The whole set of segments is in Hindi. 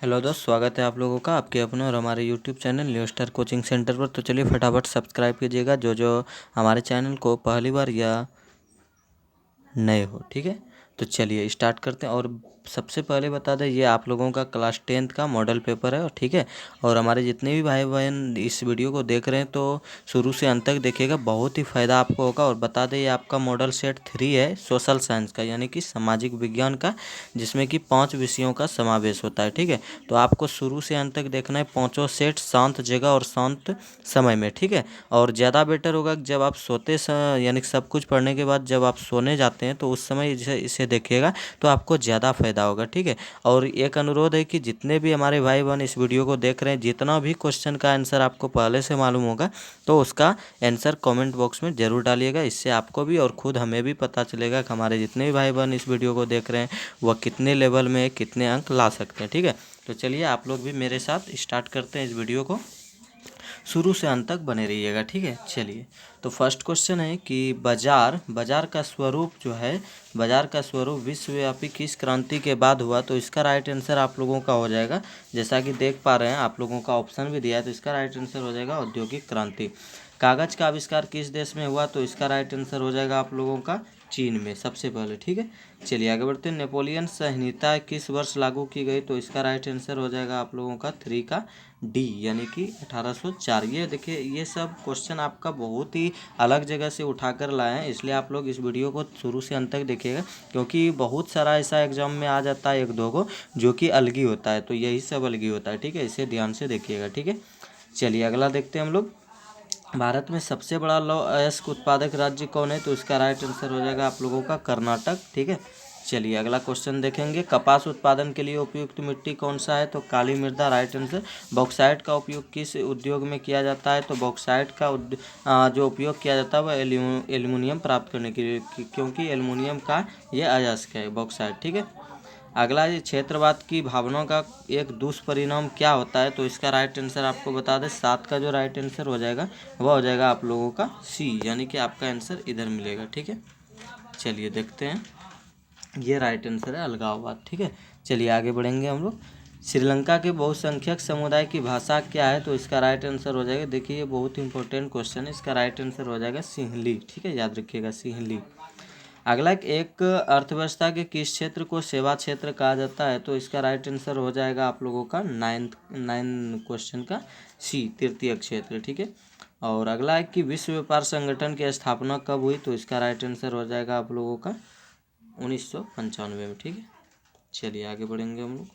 हेलो दोस्त, स्वागत है आप लोगों का आपके अपने और हमारे YouTube channel new star coaching centre पर। तो चलिए फटाफट सब्सक्राइब कीजिएगा जो जो हमारे चैनल को पहली बार या नए हो। ठीक है, तो चलिए स्टार्ट करते हैं। और सबसे पहले बता दें, ये आप लोगों का क्लास 10th का मॉडल पेपर है। और ठीक है, और हमारे जितने भी भाई बहन इस वीडियो को देख रहे हैं तो शुरू से अंत तक देखिएगा, बहुत ही फ़ायदा आपको होगा। और बता दें, ये आपका मॉडल सेट 3 है सोशल साइंस का, यानी कि सामाजिक विज्ञान का, जिसमें कि 5 विषयों का समावेश होता है। ठीक है, तो आपको शुरू से अंत तक देखना है, पाँचों सेट शांत जगह और शांत समय में। ठीक है, और ज़्यादा बेटर होगा जब आप यानी कि सब कुछ पढ़ने के बाद जब आप सोने जाते हैं तो उस समय इसे देखिएगा, तो आपको ज़्यादा फायदा होगा। ठीक है, और एक अनुरोध है कि जितने भी हमारे भाई बहन इस वीडियो को देख रहे हैं, जितना भी क्वेश्चन का आंसर आपको पहले से मालूम होगा तो उसका आंसर कमेंट बॉक्स में ज़रूर डालिएगा। इससे आपको भी और खुद हमें भी पता चलेगा कि हमारे जितने भी भाई बहन इस वीडियो को देख रहे हैं वह कितने लेवल में कितने अंक ला सकते हैं। ठीक है, तो चलिए आप लोग भी मेरे साथ स्टार्ट करते हैं इस वीडियो को, शुरू से अंत तक बने रहिएगा। ठीक है, चलिए तो फर्स्ट क्वेश्चन है कि बाजार का स्वरूप जो है, बाजार का स्वरूप विश्वव्यापी किस क्रांति के बाद हुआ? तो इसका राइट आंसर आप लोगों का हो जाएगा, जैसा कि देख पा रहे हैं आप लोगों का ऑप्शन भी दिया है, तो इसका राइट आंसर हो जाएगा औद्योगिक क्रांति। कागज़ का आविष्कार किस देश में हुआ? तो इसका राइट आंसर हो जाएगा आप लोगों का चीन में सबसे पहले। ठीक है, चलिए आगे बढ़ते हैं। नेपोलियन संहिता किस वर्ष लागू की गई? तो इसका राइट आंसर हो जाएगा आप लोगों का 3 का डी, यानी कि 1804। ये देखिए, ये सब क्वेश्चन आपका बहुत ही अलग जगह से उठाकर लाए हैं, इसलिए आप लोग इस वीडियो को शुरू से अंत तक देखिएगा, क्योंकि बहुत सारा ऐसा एग्जाम में आ जाता है एक दो को जो कि अलग ही होता है, तो यही सब अलग ही होता है। ठीक है, इसे ध्यान से देखिएगा। ठीक है, चलिए अगला देखते हैं हम लोग। भारत में सबसे बड़ा लौह अयस्क उत्पादक राज्य कौन है? तो इसका राइट आंसर हो जाएगा आप लोगों का कर्नाटक। ठीक है, चलिए अगला क्वेश्चन देखेंगे। कपास उत्पादन के लिए उपयुक्त मिट्टी कौन सा है? तो काली मृदा राइट आंसर। बॉक्साइट का उपयोग किस उद्योग में किया जाता है? तो बॉक्साइट का जो उपयोग किया जाता है वह एल्यूमिनियम प्राप्त करने के लिए, क्योंकि एल्यूमिनियम का ये अयस्क है बॉक्साइट। ठीक है, अगला ये क्षेत्रवाद की भावना का एक दुष्परिणाम क्या होता है? तो इसका राइट आंसर आपको बता दें, 7 का जो राइट आंसर हो जाएगा वह हो जाएगा आप लोगों का सी, यानी कि आपका आंसर इधर मिलेगा। ठीक है, चलिए देखते हैं, ये राइट आंसर है अलगाववाद। ठीक है, चलिए आगे बढ़ेंगे हम लोग। श्रीलंका के बहुसंख्यक समुदाय की भाषा क्या है? तो इसका राइट आंसर हो जाएगा, देखिए ये बहुत इंपॉर्टेंट क्वेश्चन है, इसका राइट आंसर हो जाएगा सिंहली। ठीक है, याद रखिएगा सिंहली। अगला एक अर्थव्यवस्था के किस क्षेत्र को सेवा क्षेत्र कहा जाता है? तो इसका राइट आंसर हो जाएगा आप लोगों का नाइन क्वेश्चन का सी, तृतीय क्षेत्र। ठीक है, और अगला है कि विश्व व्यापार संगठन की स्थापना कब हुई? तो इसका राइट आंसर हो जाएगा आप लोगों का 1995 में। ठीक है, चलिए आगे बढ़ेंगे हम लोग।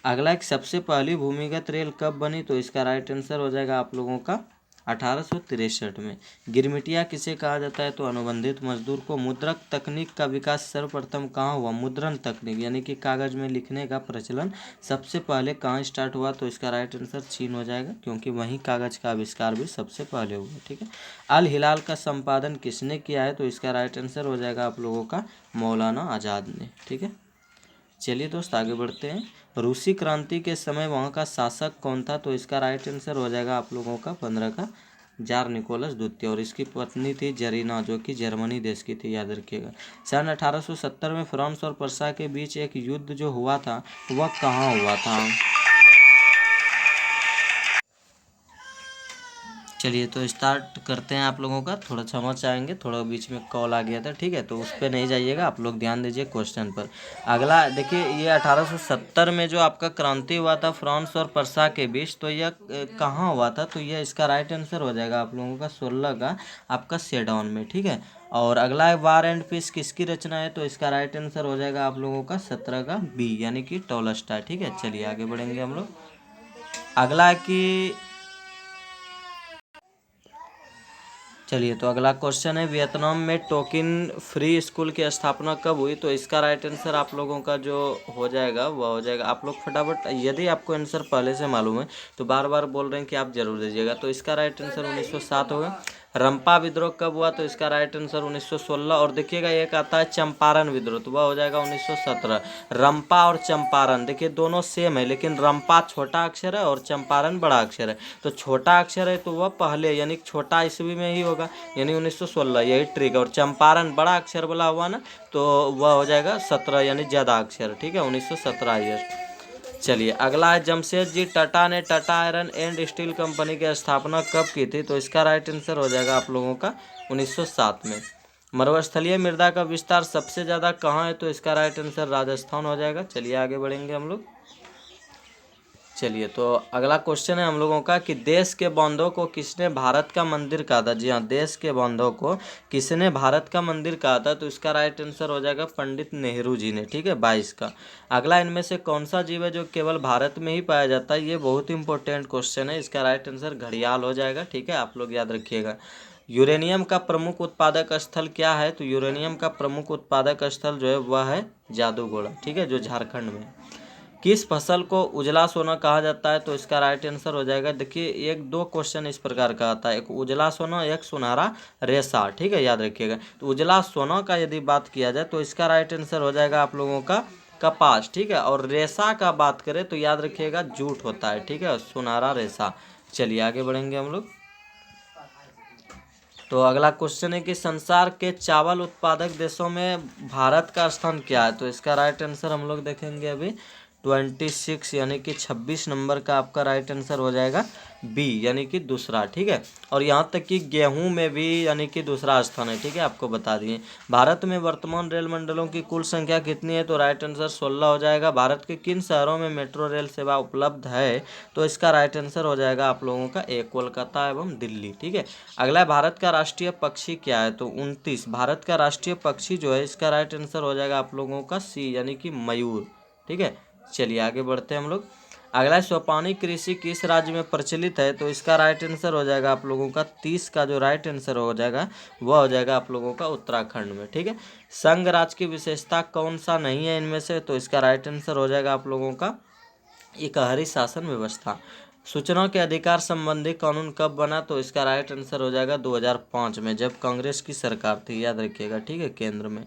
अगला एक सबसे पहली भूमिगत रेल कब बनी? तो इसका राइट आंसर हो जाएगा आप लोगों का 1863 में। गिरमिटिया किसे कहा जाता है? तो अनुबंधित मजदूर को। मुद्रक तकनीक का विकास सर्वप्रथम कहाँ हुआ? मुद्रण तकनीक, यानी कि कागज में लिखने का प्रचलन सबसे पहले कहाँ स्टार्ट हुआ? तो इसका राइट आंसर चीन हो जाएगा, क्योंकि वहीं कागज का आविष्कार भी सबसे पहले हुआ। ठीक है, अल हिलाल का संपादन किसने किया है? तो इसका राइट आंसर हो जाएगा आप लोगों का मौलाना आज़ाद ने। ठीक है, चलिए दोस्त आगे बढ़ते हैं। रूसी क्रांति के समय वहाँ का शासक कौन था? तो इसका राइट आंसर हो जाएगा आप लोगों का 15 का जार निकोलस द्वितीय, और इसकी पत्नी थी जरीना, जो कि जर्मनी देश की थी, याद रखिएगा। सन 1870 में फ्रांस और प्रसा के बीच एक युद्ध जो हुआ था वह कहाँ हुआ था? चलिए तो स्टार्ट करते हैं आप लोगों का, थोड़ा क्षमा चाहेंगे, थोड़ा बीच में कॉल आ गया था। ठीक है, तो उस पर नहीं जाइएगा, आप लोग ध्यान दीजिए क्वेश्चन पर। अगला देखिए, ये 1870 में जो आपका क्रांति हुआ था फ्रांस और प्रसा के बीच, तो यह कहाँ हुआ था? तो यह इसका राइट आंसर हो जाएगा आप लोगों का 16 का आपका सेडॉन में। ठीक है, और अगला है वार एंड पीस किसकी रचना है? तो इसका राइट आंसर हो जाएगा आप लोगों का 17 का बी, यानी कि टॉलस्टॉय। ठीक है, चलिए आगे बढ़ेंगे हम लोग। अगला है कि चलिए तो अगला क्वेश्चन है, वियतनाम में टोकिन फ्री स्कूल की स्थापना कब हुई? तो इसका राइट आंसर आप लोगों का जो हो जाएगा वह हो जाएगा, आप लोग फटाफट, यदि आपको आंसर पहले से मालूम है तो बार बार बोल रहे हैं कि आप जरूर दीजिएगा। तो इसका राइट आंसर 1907 होगा। रंपा विद्रोह कब हुआ? तो इसका राइट आंसर 1916। और देखिएगा एक आता है चंपारण विद्रोह, तो वह हो जाएगा 1917। रंपा और चंपारण देखिए दोनों सेम है, लेकिन रंपा छोटा अक्षर है और चंपारण बड़ा अक्षर है। तो छोटा अक्षर है तो वह पहले, यानी छोटा ईस्वी में ही होगा, यानी 1916, यही ट्रिक। और चंपारण बड़ा अक्षर वाला हुआ ना, तो वह हो जाएगा 17, यानी ज़्यादा अक्षर। ठीक है, 1917 ईयर। चलिए अगला है, जमशेदजी टाटा ने Tata iron and steel company की स्थापना कब की थी? तो इसका राइट आंसर हो जाएगा आप लोगों का 1907 में। मरुस्थलीय मृदा का विस्तार सबसे ज़्यादा कहाँ है? तो इसका राइट आंसर राजस्थान हो जाएगा। चलिए आगे बढ़ेंगे हम लोग। चलिए तो अगला क्वेश्चन है हम लोगों का कि देश के बांधों को किसने भारत का मंदिर कहा था? जी हाँ, देश के बांधों को किसने भारत का मंदिर कहा था? तो इसका राइट आंसर हो जाएगा पंडित नेहरू जी ने। ठीक है, 22 का। अगला, इनमें से कौन सा जीव है जो केवल भारत में ही पाया जाता है? ये बहुत इंपॉर्टेंट क्वेश्चन है। इसका राइट आंसर घड़ियाल हो जाएगा। ठीक है, आप लोग याद रखिएगा। यूरेनियम का प्रमुख उत्पादक स्थल क्या है? तो यूरेनियम का प्रमुख उत्पादक स्थल जो है वह है जादूगोड़ा। ठीक है, जो झारखंड में है। किस फसल को उजला सोना कहा जाता है? तो इसका राइट आंसर हो जाएगा, देखिए एक दो क्वेश्चन इस प्रकार का आता है, एक उजला सोना, एक सुनहरा रेशा। ठीक है, याद रखिएगा। तो उजला सोना का यदि बात किया जाए तो इसका राइट आंसर हो जाएगा आप लोगों का कपास। ठीक है, और रेशा का बात करें तो याद रखिएगा जूट होता है। ठीक है, सुनहरा रेशा। चलिए आगे बढ़ेंगे हम लोग। तो अगला क्वेश्चन है कि संसार के चावल उत्पादक देशों में भारत का स्थान क्या है? तो इसका राइट आंसर हम लोग देखेंगे अभी 26 यानी कि 26 नंबर का आपका राइट आंसर हो जाएगा बी यानी कि दूसरा। ठीक है, और यहाँ तक कि गेहूं में भी यानी कि दूसरा स्थान है। ठीक है, आपको बता दिए। भारत में वर्तमान रेल मंडलों की कुल संख्या कितनी है? तो राइट आंसर 16 हो जाएगा। भारत के किन शहरों में मेट्रो रेल सेवा उपलब्ध है? तो इसका राइट आंसर हो जाएगा आप लोगों का ए, कोलकाता एवं दिल्ली। ठीक है, अगला है, भारत का राष्ट्रीय पक्षी क्या है? तो 29। भारत का राष्ट्रीय पक्षी जो है इसका राइट आंसर हो जाएगा आप लोगों का सी यानी कि मयूर। ठीक है, चलिए आगे बढ़ते हैं हम लोग। अगला, सोपानी कृषि किस राज्य में प्रचलित है? तो इसका राइट आंसर हो जाएगा आप लोगों का 30 का जो राइट आंसर हो जाएगा वह हो जाएगा आप लोगों का उत्तराखंड में। ठीक है, संघ राज्य की विशेषता कौन सा नहीं है इनमें से? तो इसका राइट आंसर हो जाएगा आप लोगों का एकहरी शासन व्यवस्था। सूचना के अधिकार संबंधी कानून कब बना? तो इसका राइट आंसर हो जाएगा 2005 में, जब कांग्रेस की सरकार थी। याद रखिएगा। ठीक है, केंद्र में।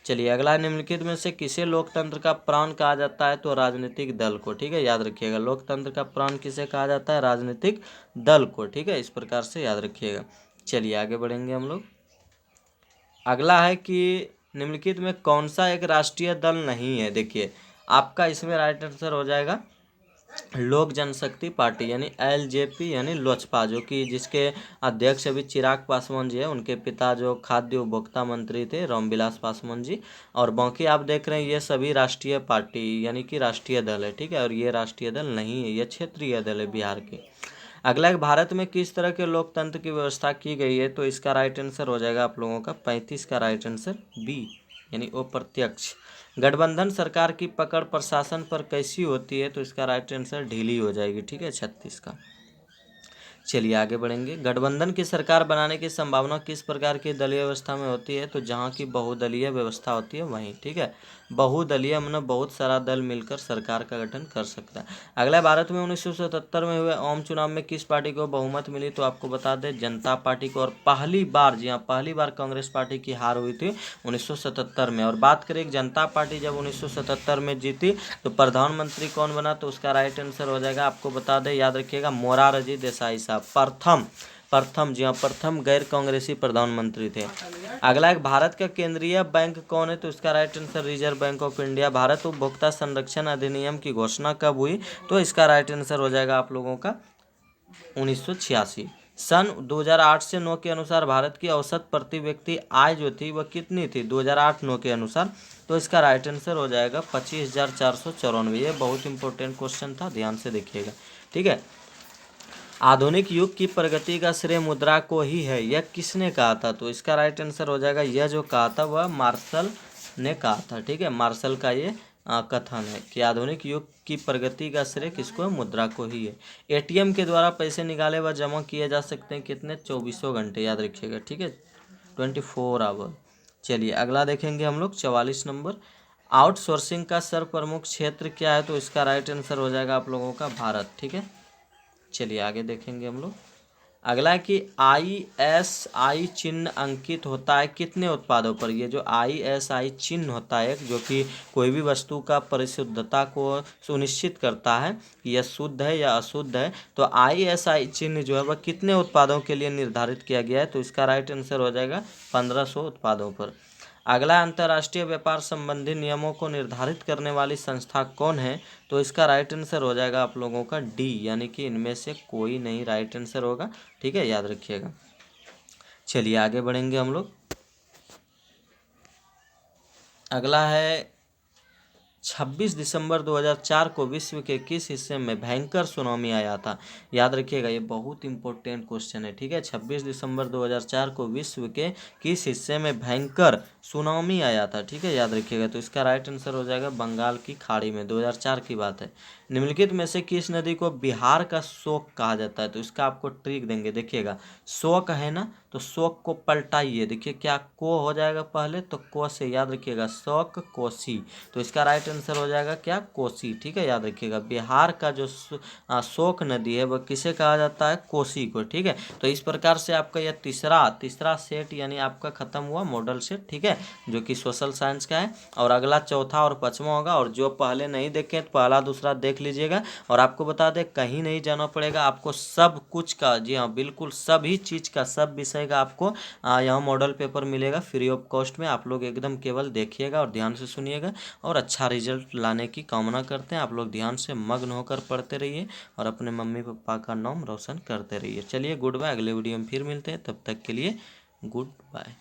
चलिए अगला, निम्नलिखित में से किसे लोकतंत्र का प्राण कहा जाता है? तो राजनीतिक दल को। ठीक है, याद रखिएगा। लोकतंत्र का प्राण किसे कहा जाता है? राजनीतिक दल को। ठीक है, इस प्रकार से याद रखिएगा। चलिए आगे बढ़ेंगे हम लोग। अगला है कि निम्नलिखित में कौन सा एक राष्ट्रीय दल नहीं है? देखिए आपका इसमें राइट आंसर हो जाएगा लोक जनशक्ति पार्टी यानी एलजेपी यानी लोजपा, जो कि जिसके अध्यक्ष अभी चिराग पासवान जी है। उनके पिता जो खाद्य उपभोक्ता मंत्री थे रामविलास पासवान जी। और बाकी आप देख रहे हैं ये सभी राष्ट्रीय पार्टी यानी कि राष्ट्रीय दल है। ठीक है, और ये राष्ट्रीय दल नहीं है, ये क्षेत्रीय दल है बिहार के। अगला एक, भारत में किस तरह के लोकतंत्र की व्यवस्था की गई है? तो इसका राइट आंसर हो जाएगा आप लोगों का 35 का राइट आंसर बी यानी अप्रत्यक्ष। गठबंधन सरकार की पकड़ प्रशासन पर कैसी होती है? तो इसका राइट आंसर ढीली हो जाएगी। ठीक है, 36 का। चलिए आगे बढ़ेंगे। गठबंधन की सरकार बनाने की संभावना किस प्रकार की दलीय व्यवस्था में होती है? तो जहाँ की बहुदलीय व्यवस्था होती है वहीं। ठीक है, बहुदलीय मतलब बहुत सारा दल मिलकर सरकार का गठन कर सकता है। अगला, भारत में 1977 में हुए आम चुनाव में किस पार्टी को बहुमत मिली? तो आपको बता दें जनता पार्टी को। और पहली बार, जी हाँ, पहली बार कांग्रेस पार्टी की हार हुई थी 1977 में। और बात करें जनता पार्टी जब 1977 में जीती तो प्रधानमंत्री कौन बना? तो उसका राइट आंसर हो जाएगा, आपको बता दें, याद रखिएगा, मोरारजी देसाई साहब। प्रथम, जी हाँ, प्रथम गैर कांग्रेसी प्रधानमंत्री थे। अगला एक, भारत का केंद्रीय बैंक कौन है? तो इसका right answer reserve bank of India. Bharat उपभोक्ता संरक्षण अधिनियम की घोषणा कब हुई? तो इसका राइट आंसर हो जाएगा आप लोगों का 1986। सन 2008 से 9 के अनुसार भारत की औसत प्रति व्यक्ति आय जो थी वह कितनी थी? 2008-9 के अनुसार। तो इसका राइट आंसर हो जाएगा 25,494। ये बहुत इंपॉर्टेंट क्वेश्चन था, ध्यान से देखिएगा। ठीक है, आधुनिक युग की प्रगति का श्रेय मुद्रा को ही है, यह किसने कहा था? तो इसका राइट आंसर हो जाएगा, यह जो कहा था वह मार्शल ने कहा था। ठीक है, मार्शल का ये कथन है कि आधुनिक युग की प्रगति का श्रेय किसको है? मुद्रा को ही है। एटीएम के द्वारा पैसे निकाले व जमा किए जा सकते हैं कितने? 24 घंटे। याद रखिएगा। ठीक है, 24 आवर। चलिए अगला देखेंगे हम लोग 44 नंबर। आउटसोर्सिंग का सर्वप्रमुख क्षेत्र क्या है? तो इसका राइट आंसर हो जाएगा आप लोगों का भारत। ठीक है, चलिए आगे देखेंगे हम लोग। अगला है कि ISI चिन्ह अंकित होता है कितने उत्पादों पर? ये जो ISI चिन्ह होता है जो कि कोई भी वस्तु का परिशुद्धता को सुनिश्चित करता है कि यह शुद्ध है या अशुद्ध है, तो ISI चिन्ह जो है वह कितने उत्पादों के लिए निर्धारित किया गया है? तो इसका राइट आंसर हो जाएगा 1500 उत्पादों पर। अगला, अंतर्राष्ट्रीय व्यापार संबंधी नियमों को निर्धारित करने वाली संस्था कौन है? तो इसका राइट आंसर हो जाएगा आप लोगों का डी, यानी कि इनमें से कोई नहीं राइट आंसर होगा। ठीक है, याद रखिएगा। चलिए आगे बढ़ेंगे हम लोग। अगला है 26 दिसंबर 2004 को विश्व के किस हिस्से में भयंकर सुनामी आया था? याद रखिएगा, ये बहुत इंपॉर्टेंट क्वेश्चन है। ठीक है, 26 दिसंबर 2004 को विश्व के किस हिस्से में भयंकर सुनामी आया था? ठीक है, याद रखिएगा। तो इसका राइट आंसर हो जाएगा बंगाल की खाड़ी में, 2004 की बात है। निम्नलिखित में से किस नदी को बिहार का शोक कहा जाता है? तो इसका आपको ट्रिक देंगे, देखिएगा। शोक है ना, तो शोक को पलटाइए, देखिए क्या को हो जाएगा पहले, तो को से, याद रखिएगा, शोक कोसी। तो इसका राइट आंसर हो जाएगा क्या? कोसी। ठीक है, याद रखिएगा। बिहार का जो शोक नदी है वह किसे कहा जाता है? कोसी को। ठीक है, तो इस प्रकार से आपका यह तीसरा सेट यानी आपका खत्म हुआ मॉडल सेट। ठीक है, जो कि सोशल साइंस का है। और अगला चौथा और पांचवा होगा, और जो पहले नहीं देखे तो पहला दूसरा देख लीजिएगा। और आपको बता दें, कहीं नहीं जाना पड़ेगा आपको, सब कुछ का, जी हाँ बिल्कुल सभी चीज़ का, सब विषय का आपको यहाँ मॉडल पेपर मिलेगा फ्री ऑफ कॉस्ट में। आप लोग एकदम केवल देखिएगा और ध्यान से सुनिएगा, और अच्छा रिजल्ट लाने की कामना करते हैं। आप लोग ध्यान से मग्न होकर पढ़ते रहिए और अपने मम्मी पापा का नाम रोशन करते रहिए। चलिए गुड बाय, अगले वीडियो में फिर मिलते हैं, तब तक के लिए गुड बाय।